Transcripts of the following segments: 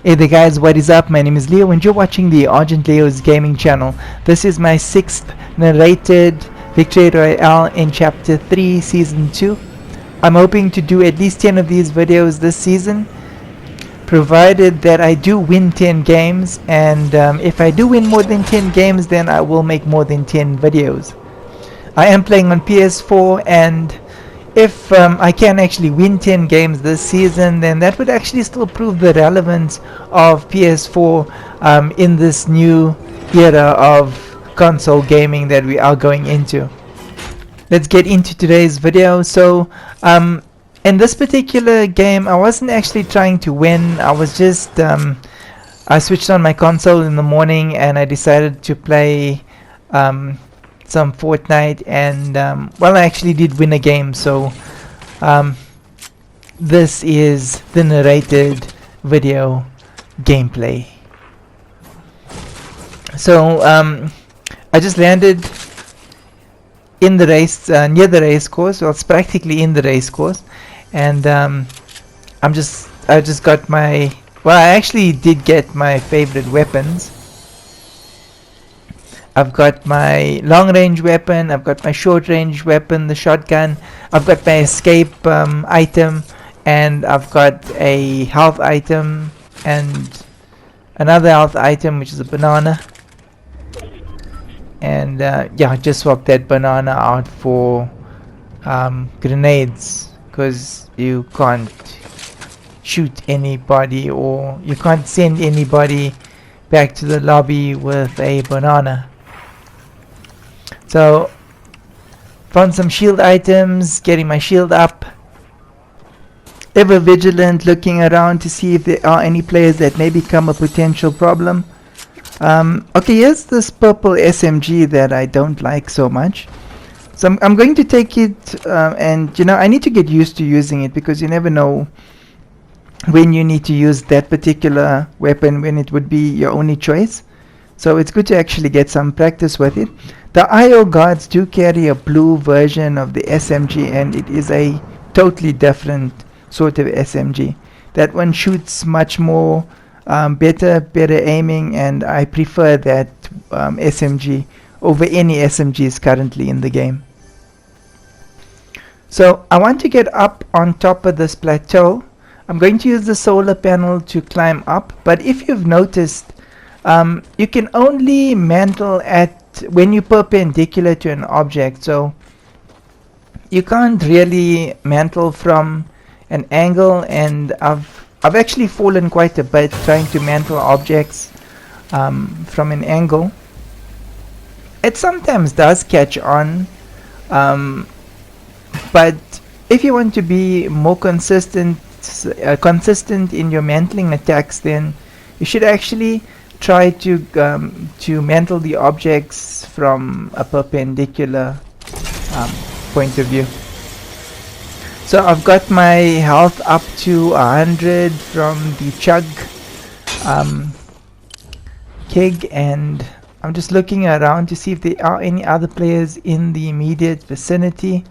Hey there guys, what is up? My name is Leo and you're watching the Argent Leo's gaming channel. This is my 6th narrated Victory Royale in Chapter 3 Season 2. I'm hoping to do at least 10 of these videos this season, provided that I do win 10 games, and if I do win more than 10 games, then I will make more than 10 videos. I am playing on PS4, and if I can actually win 10 games this season, then that would actually still prove the relevance of PS4 in this new era of console gaming that we are going into. Let's get into today's video. So in this particular game, I wasn't actually trying to win. I was just I switched on my console in the morning and I decided to play some Fortnite, and well, I actually did win a game. So this is the narrated video gameplay. So I just landed in the race, near the race course. Well, it's practically in the race course, and I just got my, well, I actually did get my favorite weapons. I've got my long range weapon, I've got my short range weapon, the shotgun, I've got my escape item, and I've got a health item and another health item, which is a banana. And yeah, I just swapped that banana out for grenades, because you can't shoot anybody, or you can't send anybody back to the lobby with a banana. So found some shield items, getting my shield up, ever vigilant, looking around to see if there are any players that may become a potential problem. Okay, here's this purple SMG that I don't like so much. So I'm going to take it, and you know, I need to get used to using it, because you never know when you need to use that particular weapon, when it would be your only choice. So it's good to actually get some practice with it. The IO guards do carry a blue version of the SMG, and it is a totally different sort of SMG. That one shoots much more better aiming, and I prefer that SMG over any SMGs currently in the game. So I want to get up on top of this plateau. I'm going to use the solar panel to climb up, but if you've noticed, you can only mantle at when you're perpendicular to an object, so you can't really mantle from an angle, and I've actually fallen quite a bit trying to mantle objects from an angle. It sometimes does catch on, but if you want to be more consistent in your mantling attacks, then you should actually try to mantle the objects from a perpendicular point of view. So I've got my health up to 100 from the chug keg, and I'm just looking around to see if there are any other players in the immediate vicinity.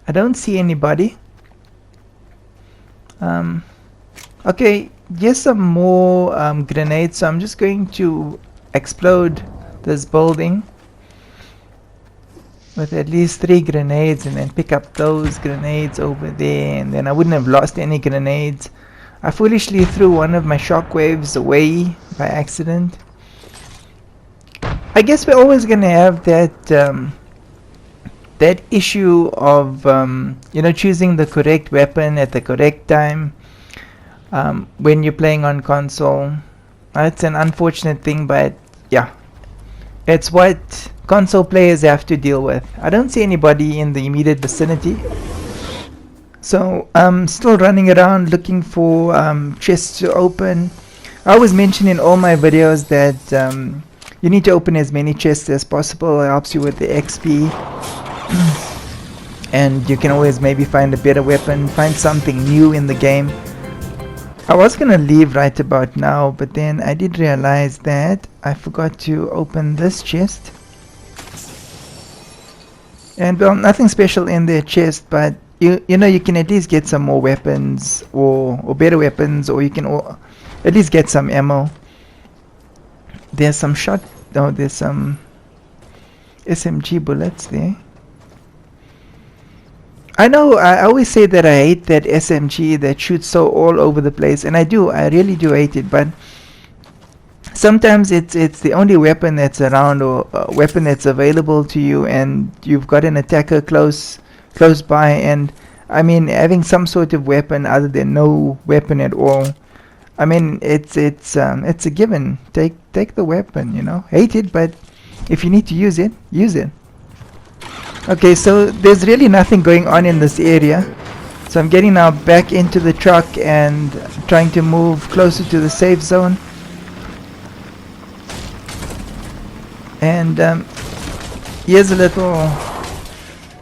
I don't see anybody. Okay, here's some more grenades, so I'm just going to explode this building with at least 3 grenades, and then pick up those grenades over there, and then I wouldn't have lost any grenades. I foolishly threw one of my shockwaves away by accident. I guess we're always gonna have that that issue of you know, choosing the correct weapon at the correct time when you're playing on console. It's an unfortunate thing, but yeah, it's what console players have to deal with. I don't see anybody in the immediate vicinity, so I'm still running around looking for chests to open. I always mention in all my videos that you need to open as many chests as possible. It helps you with the XP, and you can always maybe find a better weapon, find something new in the game. I was gonna leave right about now, but then I did realize that I forgot to open this chest. And well, nothing special in their chest, but you know, you can at least get some more weapons or better weapons, or you can at least get some ammo. There's some there's some SMG bullets there. I know I always say that I hate that SMG that shoots so all over the place, and I really do hate it, but sometimes it's the only weapon that's around, or a weapon that's available to you, and you've got an attacker close by, and I mean, having some sort of weapon other than no weapon at all, I mean, it's a given. Take the weapon, you know. Hate it, but if you need to use it, use it. Okay, so there's really nothing going on in this area, so I'm getting now back into the truck and trying to move closer to the safe zone. And here's a little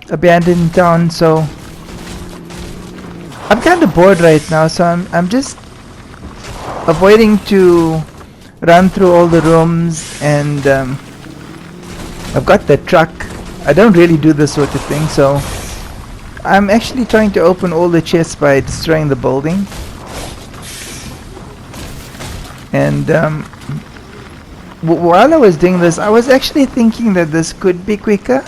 abandoned town, so I'm kind of bored right now, so I'm just avoiding to run through all the rooms, and I've got the truck. I don't really do this sort of thing, so I'm actually trying to open all the chests by destroying the building. And while I was doing this, I was actually thinking that this could be quicker.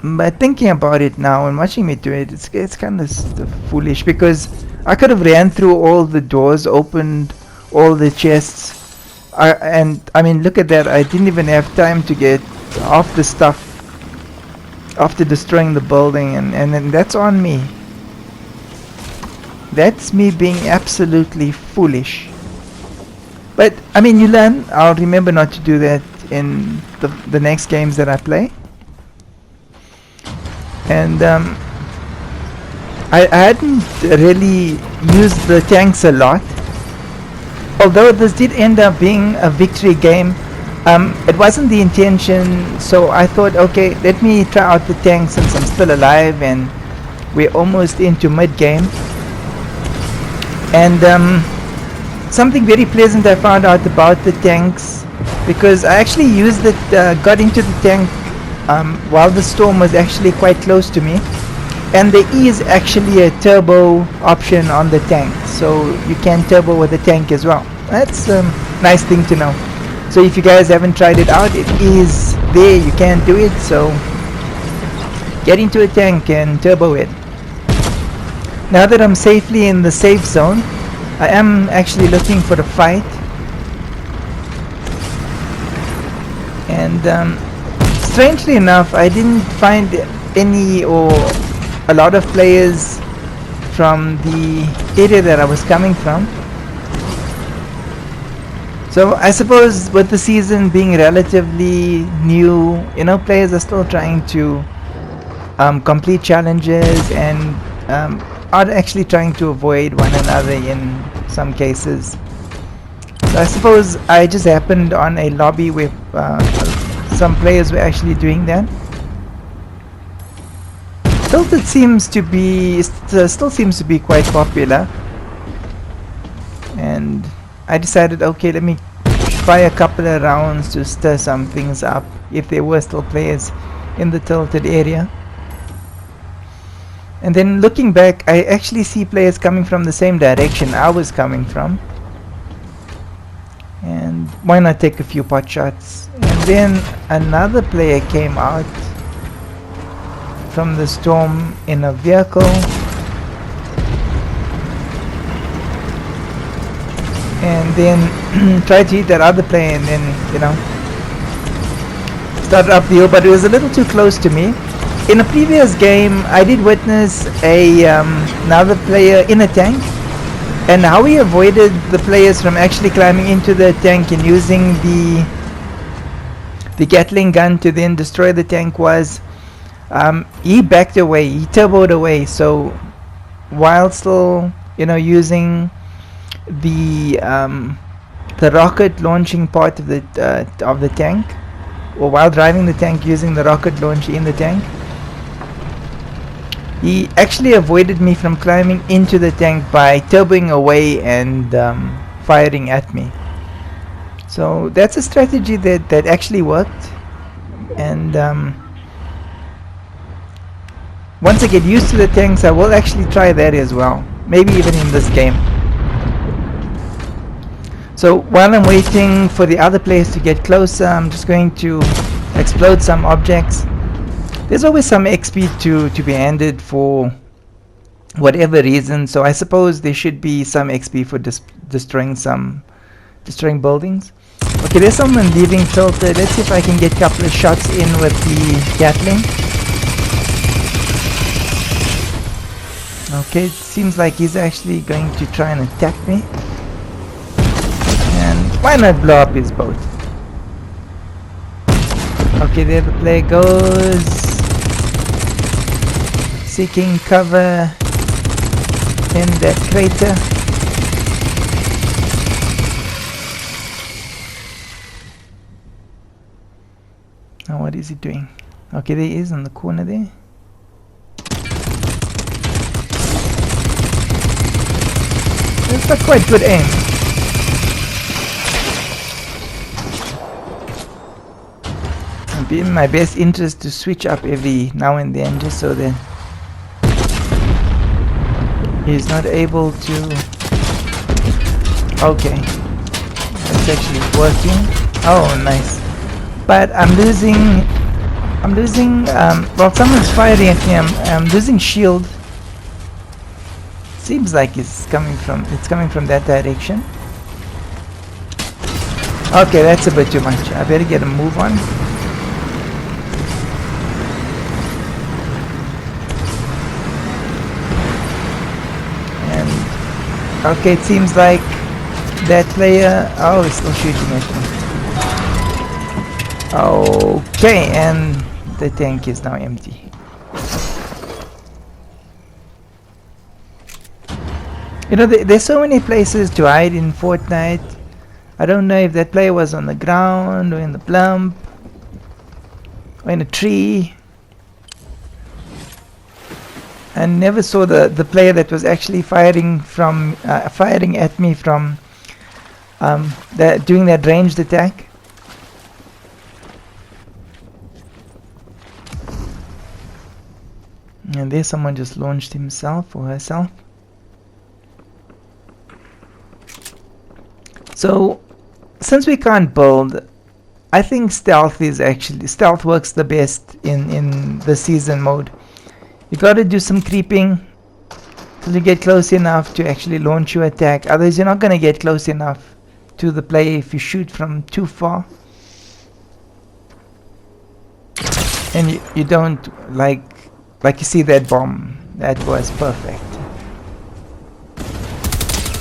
But thinking about it now and watching me do it, it's kind of foolish, because I could have ran through all the doors, opened all the chests, and I mean, look at that, I didn't even have time to get off the stuff after destroying the building, and then that's on me. That's me being absolutely foolish. But I mean, you learn. I'll remember not to do that in the next games that I play. And I hadn't really used the tanks a lot, although this did end up being a victory game. It wasn't the intention, so I thought, okay, let me try out the tanks since I'm still alive and we're almost into mid-game. And something very pleasant I found out about the tanks, because I actually used it, got into the tank while the storm was actually quite close to me, and there is actually a turbo option on the tank, so you can turbo with the tank as well. That's a nice thing to know. So if you guys haven't tried it out, it is there, you can do it, so get into a tank and turbo it. Now that I'm safely in the safe zone, I am actually looking for a fight, and strangely enough, I didn't find any or a lot of players from the area that I was coming from. So I suppose with the season being relatively new, you know, players are still trying to complete challenges and are actually trying to avoid one another in some cases. So I suppose I just happened on a lobby with some players were actually doing that. Still seems to be quite popular, and I decided, okay, let me try a couple of rounds to stir some things up if there were still players in the tilted area. And then looking back, I actually see players coming from the same direction I was coming from, and why not take a few pot shots. And then another player came out from the storm in a vehicle, and then tried to hit that other player, and then, you know, started up the hill, but it was a little too close to me. In a previous game, I did witness another player in a tank, and how he avoided the players from actually climbing into the tank and using the Gatling gun to then destroy the tank was he backed away, he turboed away. So while still, you know, using the rocket launching part of the tank, or while driving the tank using the rocket launcher in the tank, he actually avoided me from climbing into the tank by turboing away and firing at me. So that's a strategy that actually worked. And once I get used to the tanks, I will actually try that as well. Maybe even in this game. So while I'm waiting for the other players to get closer, I'm just going to explode some objects. There's always some XP to be handed for whatever reason, so I suppose there should be some XP for destroying buildings. Okay, there's someone leaving filter. Let's see if I can get a couple of shots in with the Gatling. Okay, it seems like he's actually going to try and attack me. And why not blow up his boat? Okay, there the player goes. Seeking cover in that crater. Now what is he doing? Okay, there he is in the corner there. It's got quite good aim. It'd be in my best interest to switch up every now and then, just so that he's not able to. Okay, it's actually working. Oh, nice. But I'm losing. Well, someone's firing at me. I'm losing shield. Seems like it's coming from that direction. Okay, that's a bit too much. I better get a move on. And okay, it seems like that player. Oh, he's still shooting at me. Okay, and the tank is now empty. You know, there's so many places to hide in Fortnite. I don't know if that player was on the ground or in the plump or in a tree. I never saw the player that was actually firing at me from doing that ranged attack. And there someone just launched himself or herself. So, since we can't build, I think stealth works the best in the season mode. You gotta do some creeping till you get close enough to actually launch your attack. Otherwise, you're not gonna get close enough to the player if you shoot from too far. And you don't like you see that bomb. That was perfect.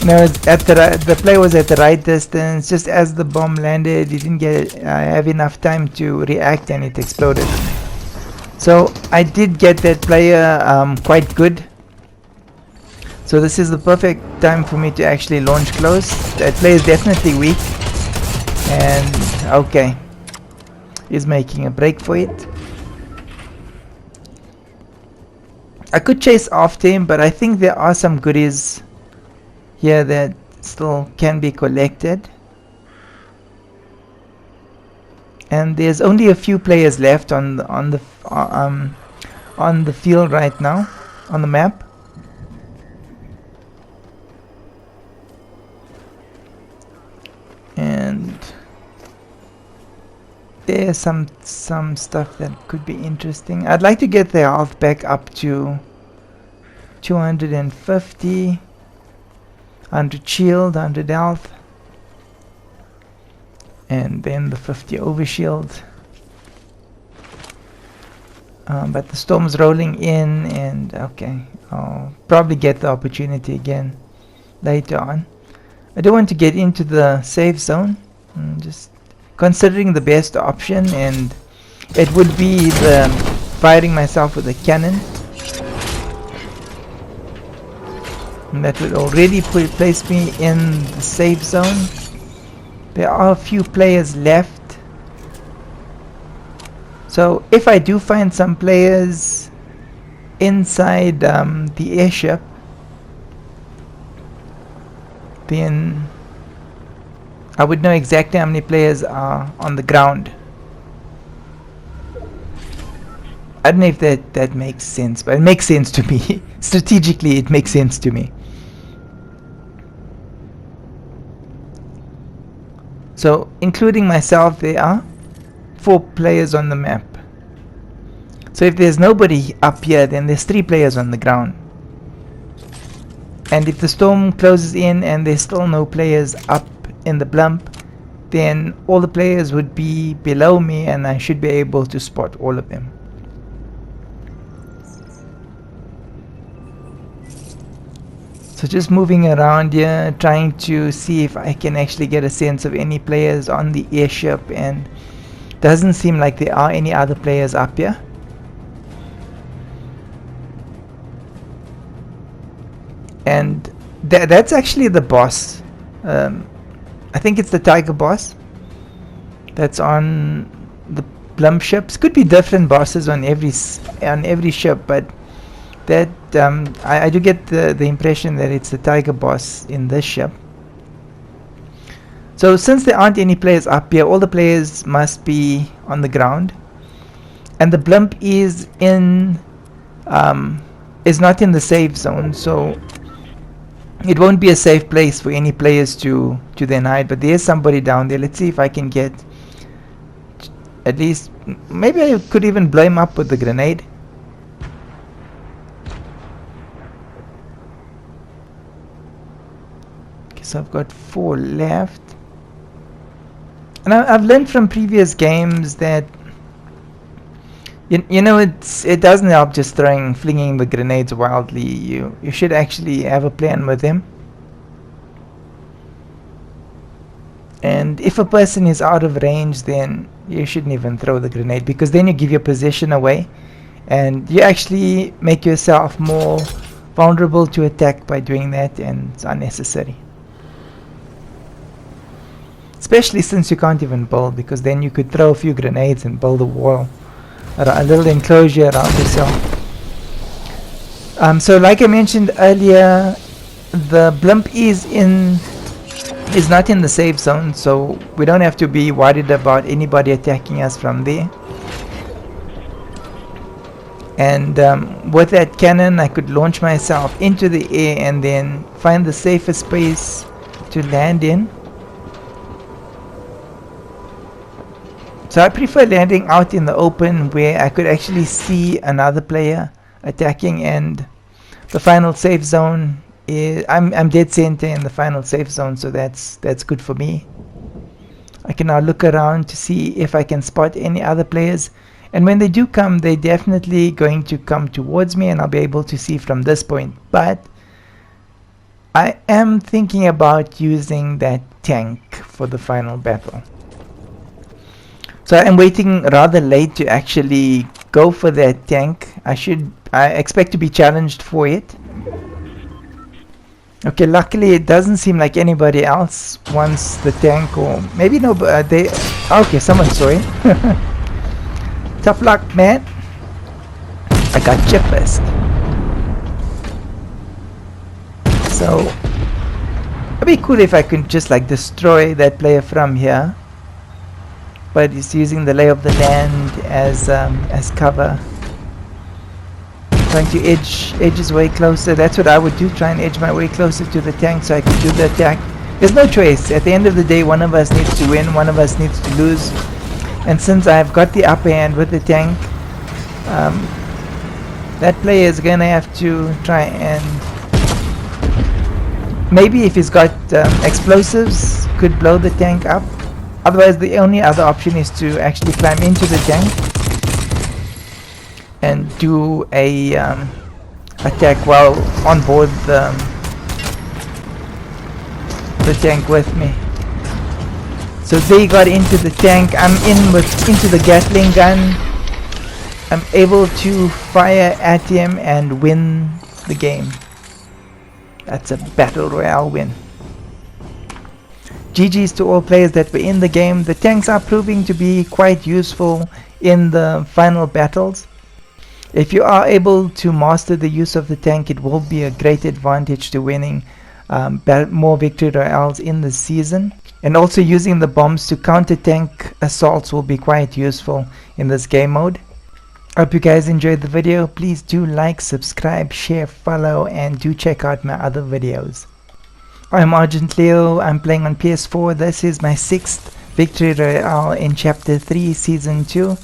No, the player was at the right distance. Just as the bomb landed, he didn't have enough time to react, and it exploded. So I did get that player quite good. So this is the perfect time for me to actually launch close. That player is definitely weak, and okay, he's making a break for it. I could chase after him, but I think there are some goodies here that still can be collected, and there's only a few players left on the field right now, on the map. And there's some stuff that could be interesting. I'd like to get their health back up to 250. 100 shield, 100 health, and then the 50 overshield. But the storm's rolling in, and okay, I'll probably get the opportunity again later on. I don't want to get into the safe zone. I'm just considering the best option, and it would be the firing myself with a cannon. And that would already place me in the safe zone. There are a few players left. So if I do find some players inside the airship, then I would know exactly how many players are on the ground. I don't know if that makes sense, but it makes sense to me. Strategically, it makes sense to me. So, including myself, there are 4 players on the map. So if there's nobody up here, then there's 3 players on the ground. And if the storm closes in and there's still no players up in the blimp, then all the players would be below me and I should be able to spot all of them. So just moving around here, trying to see if I can actually get a sense of any players on the airship, and doesn't seem like there are any other players up here. And that's actually the boss. I think it's the tiger boss that's on the blimp ships. Could be different bosses on every ship, but that I do get the impression that it's the tiger boss in this ship. So since there aren't any players up here, all the players must be on the ground, and the blimp is not in the safe zone, so it won't be a safe place for any players to then hide. But there's somebody down there. Let's see if I can get at least, maybe I could even blow him up with the grenade. Okay, so I've got 4 left. And I've learned from previous games that you know, it doesn't help just flinging the grenades wildly. You should actually have a plan with them. And if a person is out of range, then you shouldn't even throw the grenade, because then you give your position away and you actually make yourself more vulnerable to attack by doing that, and it's unnecessary. Especially since you can't even build, because then you could throw a few grenades and build a wall, a little enclosure around yourself. So like I mentioned earlier, the blimp is not in the safe zone, so we don't have to be worried about anybody attacking us from there. And with that cannon, I could launch myself into the air and then find the safest space to land in. So I prefer landing out in the open, where I could actually see another player attacking, and the final safe zone is I'm dead center in the final safe zone, so that's good for me. I can now look around to see if I can spot any other players, and when they do come, they're definitely going to come towards me and I'll be able to see from this point. But I am thinking about using that tank for the final battle. So I'm waiting rather late to actually go for that tank. I expect to be challenged for it. Okay, luckily it doesn't seem like anybody else wants the tank, or maybe no, but okay, someone saw it. Tough luck, man. I got you first. So it'd be cool if I could just like destroy that player from here. But he's using the lay of the land as cover, trying to edge his way closer. That's what I would do, try and edge my way closer to the tank so I can do the attack. There's no choice. At the end of the day, one of us needs to win, one of us needs to lose. And since I've got the upper hand with the tank, that player is gonna have to try and maybe, if he's got explosives, could blow the tank up. Otherwise, the only other option is to actually climb into the tank and do a attack while on board the tank with me. So they got into the tank. I'm into the Gatling gun. I'm able to fire at him and win the game. That's a battle royale win. GG's to all players that were in the game. The tanks are proving to be quite useful in the final battles. If you are able to master the use of the tank, it will be a great advantage to winning more victory royales in the season. And also using the bombs to counter tank assaults will be quite useful in this game mode. Hope you guys enjoyed the video. Please do like, subscribe, share, follow, and do check out my other videos. I'm Argent Leo. I'm playing on PS4. This is my 6th Victory Royale in Chapter 3, Season 2.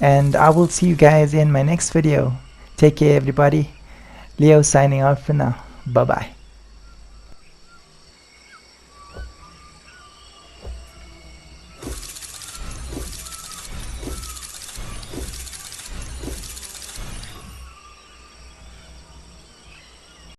And I will see you guys in my next video. Take care, everybody. Leo signing out for now. Bye-bye.